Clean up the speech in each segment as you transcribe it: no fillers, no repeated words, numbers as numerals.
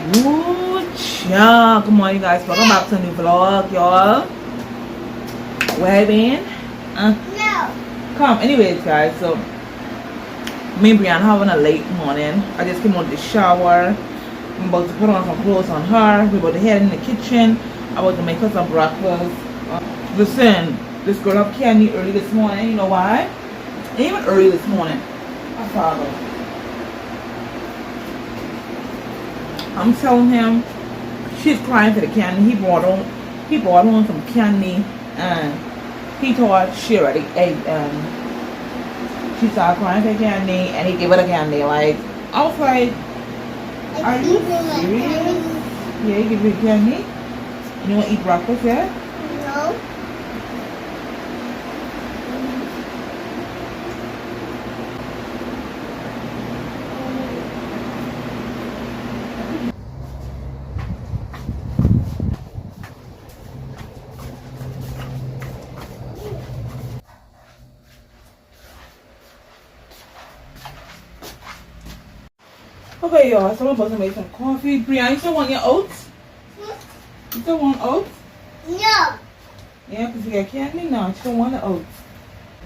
Ooh, yeah. Come on, you guys. Welcome back to a new vlog, y'all. Where I been? No. Come. Anyways, guys. So, me and Brianna having a late morning. I just came out of the shower. I'm about to put on some clothes on her. We're about to head in the kitchen. I'm about to make her some breakfast. Listen, this girl up candy early this morning. You know why? Even early this morning. My father. I'm telling him she's crying for the candy. He brought on some candy and he thought she already ate she started crying for candy and he gave her the candy. Like, I was like, are you serious? Yeah, he gave you the candy? You wanna eat breakfast yet? No. Okay, y'all, so I'm about to make some coffee. Brianna, you still want your oats? You still want oats? No. Yeah, because you got candy now. You still want the oats.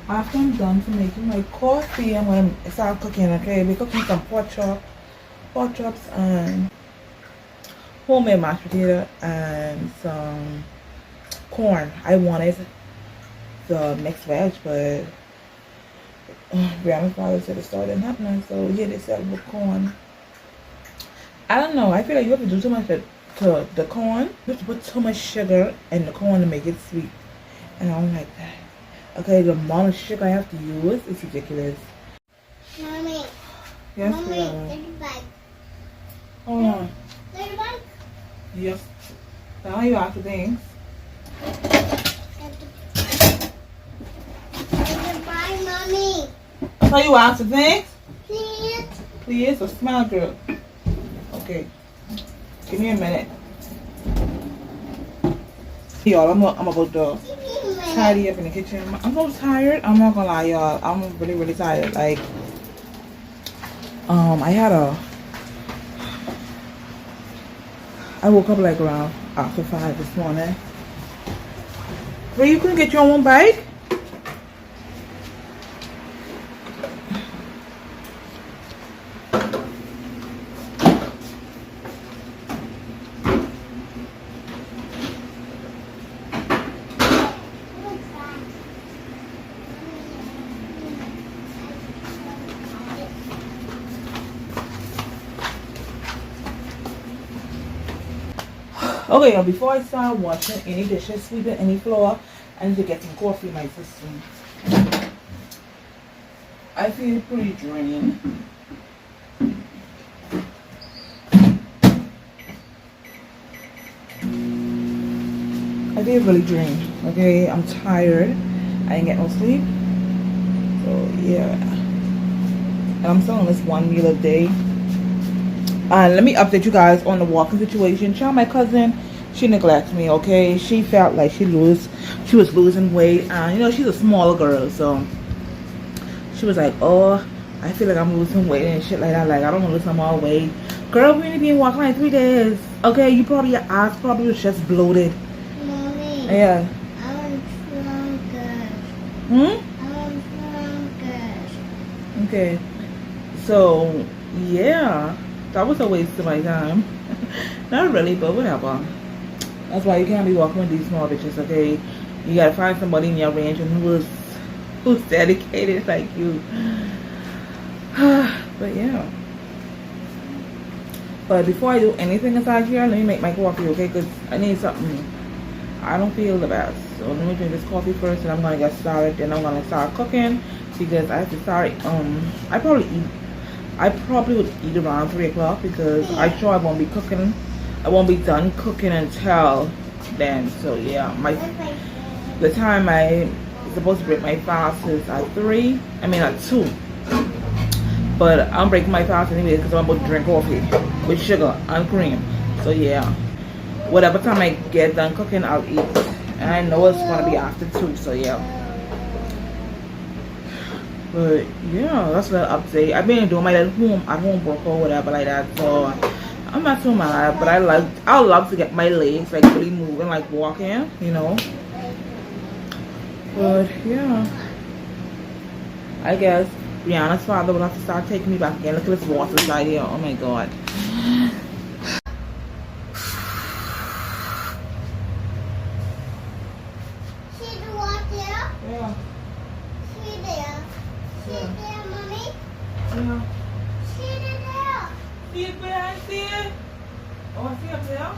After I'm done for making my coffee, I'm going to start cooking, okay? We're cooking some pork chops and homemade mashed potato and some corn. I wanted the mixed veg, but Brianna's father said the store didn't have none, so here they sell with corn. I don't know. I feel like you have to do too much to the corn. You have to put too much sugar in the corn to make it sweet. And I don't like that. Okay, the amount of sugar I have to use is ridiculous. Mommy. Yes, Mommy, Brianna. there's a bag. Hold on. There's a bag. Yes. Now you have to things. There's a bag, Mommy. So you have to things? Please. Please, a smile, girl. Okay. Give me a minute. Y'all, I'm about to tidy up in the kitchen. I'm so tired. I'm not gonna lie, y'all. I'm really, really tired. Like, I woke up like around after 5 this morning. Where you couldn't get your own bike? Okay, y'all, before I start washing any dishes, sweeping any floor, I need to get some coffee in my system. I feel pretty drained. I feel really drained. Okay, I'm tired. I didn't get no sleep. So yeah. And I'm still on this one meal a day. And let me update you guys on the walking situation. Child, my cousin, she neglects me, okay? She felt like she was losing weight. And, you know, she's a smaller girl, so she was like, oh, I feel like I'm losing weight and shit like that. Like, I don't want to lose some more weight. Girl, we only been walking like 3 days. Okay, your ass probably was just bloated. Mommy. Yeah. I want stronger. Hmm? I want stronger. Okay. So, yeah. That was a waste of my time. Not really, but whatever. That's why you can't be walking with these small bitches, okay? You gotta find somebody in your range and who's dedicated like you. But yeah. But before I do anything inside here, let me make my coffee, okay? Because I need something. I don't feel the best. So let me drink this coffee first and I'm gonna get started. Then I'm gonna start cooking because I have to start I probably would eat around 3 o'clock because I sure I won't be cooking. I won't be done cooking until then. So yeah, the time I supposed to break my fast is at 3. I mean at 2. But I'm breaking my fast anyway because I'm about to drink coffee with sugar and cream. So yeah, whatever time I get done cooking, I'll eat. And I know it's gonna be after 2. So yeah. But yeah, that's the update. I've been doing my little home work or whatever like that. So I'm not too mad, but I love to get my legs like really moving, like walking, you know. But yeah, I guess Brianna's father will have to start taking me back again. Look at this water slide here. Oh my god. See the water? Yeah. See there. See Yeah. there, mommy. Yeah. See there. See it, Brianna? See it? Oh, see up there? Huh?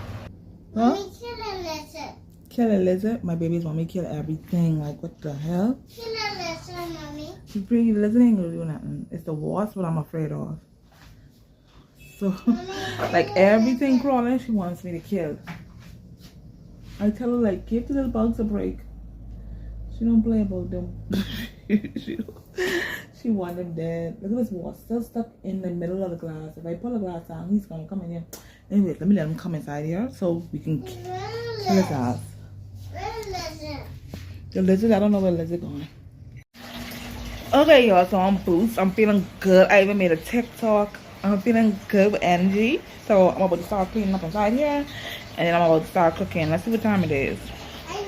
Mommy, kill a lizard. Kill a lizard? My babies want me to kill everything. Like, what the hell? Kill a lizard, mommy. You bring the lizard ain't gonna do nothing. It's the wasp what I'm afraid of. So, like, everything crawling, she wants me to kill. I tell her, like, give the little bugs a break. She don't play about them. she want them dead. Look at this wasp still stuck in the middle of the glass. If I pull the glass down, he's gonna come in here. Anyway, let me let him come inside here so we can kill his ass. Where's the lizard? The lizard, I don't know where the lizard going. Okay, y'all, so I'm boost. I'm feeling good. I even made a TikTok. I'm feeling good with energy. So I'm about to start cleaning up inside here. And then I'm about to start cooking. Let's see what time it is.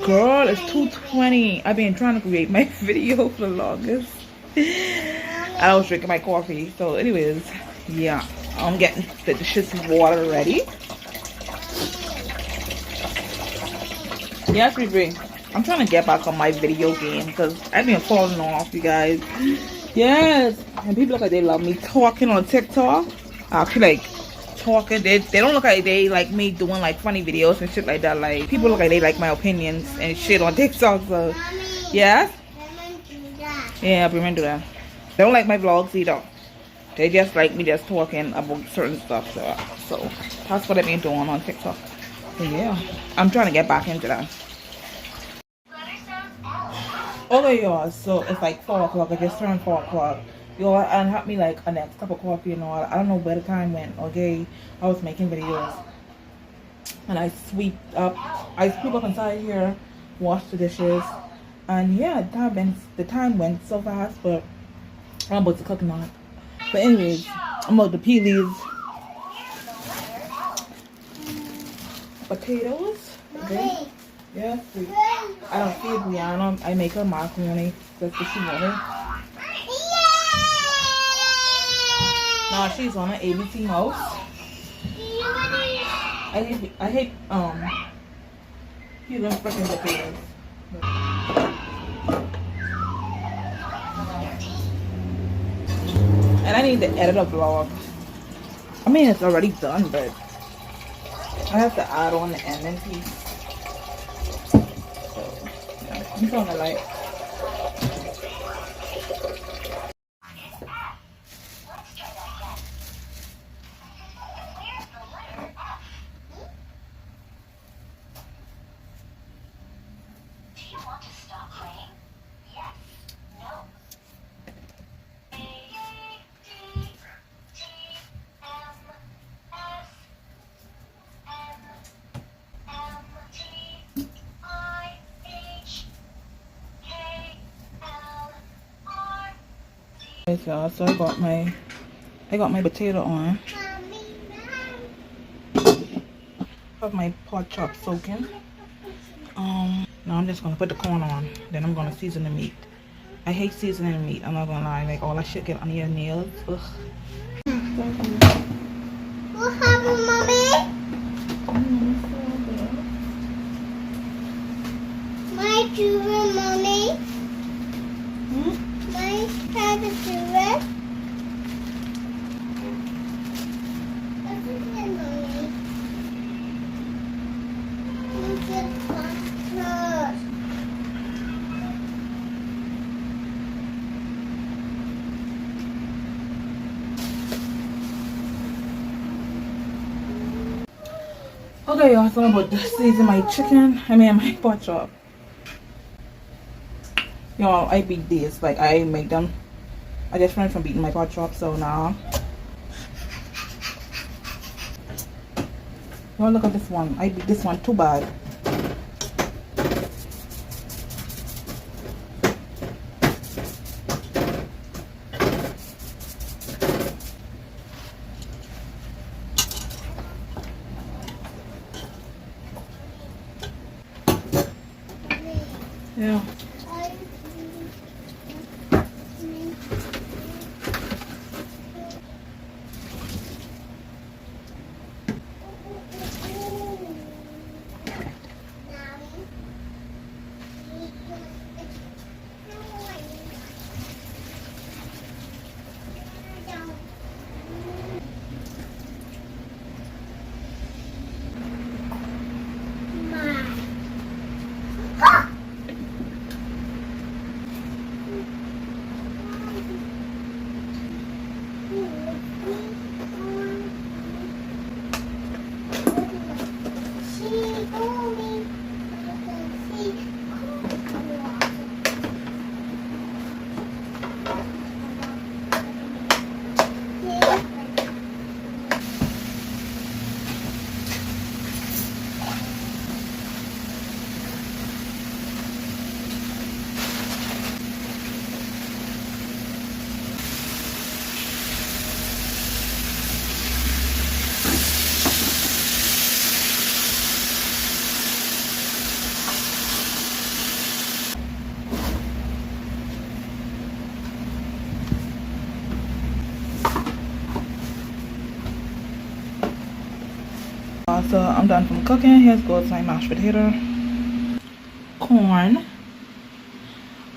Girl, it's 2:20. I've been trying to create my video for the longest. I was drinking my coffee. So anyways, yeah. I'm getting the dishes water ready. Yes, Riri. I'm trying to get back on my video game because I've been falling off, you guys. Yes. And people look like they love me talking on TikTok. I feel like talking. They don't look like they like me doing like funny videos and shit like that. Like people look like they like my opinions and shit on TikTok. So yes. Yeah, remember that. They don't like my vlogs either. They just like me just talking about certain stuff. So that's what I've been doing on TikTok. So yeah, I'm trying to get back into that. Okay, y'all, so it's like 4 o'clock. I just turned 4 o'clock. Y'all, and help me like a next cup of coffee and all. I don't know where the time went. Okay, I was making videos and I sweep up inside here, wash the dishes, and yeah, the time went so fast. But I'm about to cook now. But anyways, I'm about to peel these potatoes. Okay. Yeah, sweet. I don't feed Brianna. I make her macaroni. That's what she wanted. Now she's on an ABC house. I hate peeling freaking potatoes. And I need to edit a vlog. I mean, it's already done, but I have to add on the ending piece. I'm trying to like. Y'all, so I got my potato on. Have my pork chop soaking. Now I'm just gonna put the corn on. Then I'm gonna season the meat. I hate seasoning the meat. I'm not gonna lie. Like all that shit get under your nails. Ugh. What happened, mommy? My children, mommy. My children. What's it, mommy? Look at pictures. Okay, y'all, so I'm about to season my chicken. I mean my pork chop. Y'all, I beat these. Like I make them. I just ran from beating my pork chop, so now. Y'all look at this one. I beat this one too bad. Yeah. So I'm done from cooking. Here's goes my mashed potato, corn.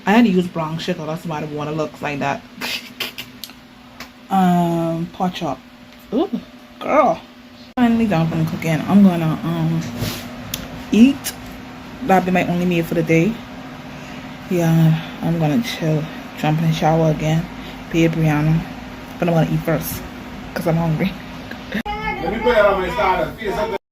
I had to use brown sugar. That's why the water looks like that. Pork chop. Ooh, girl. Finally done from cooking. I'm gonna eat. That'll be my only meal for the day. Yeah, I'm gonna chill, jump in the shower again, pay Brianna. But I'm gonna eat first, cause I'm hungry. Let me put that on my starter.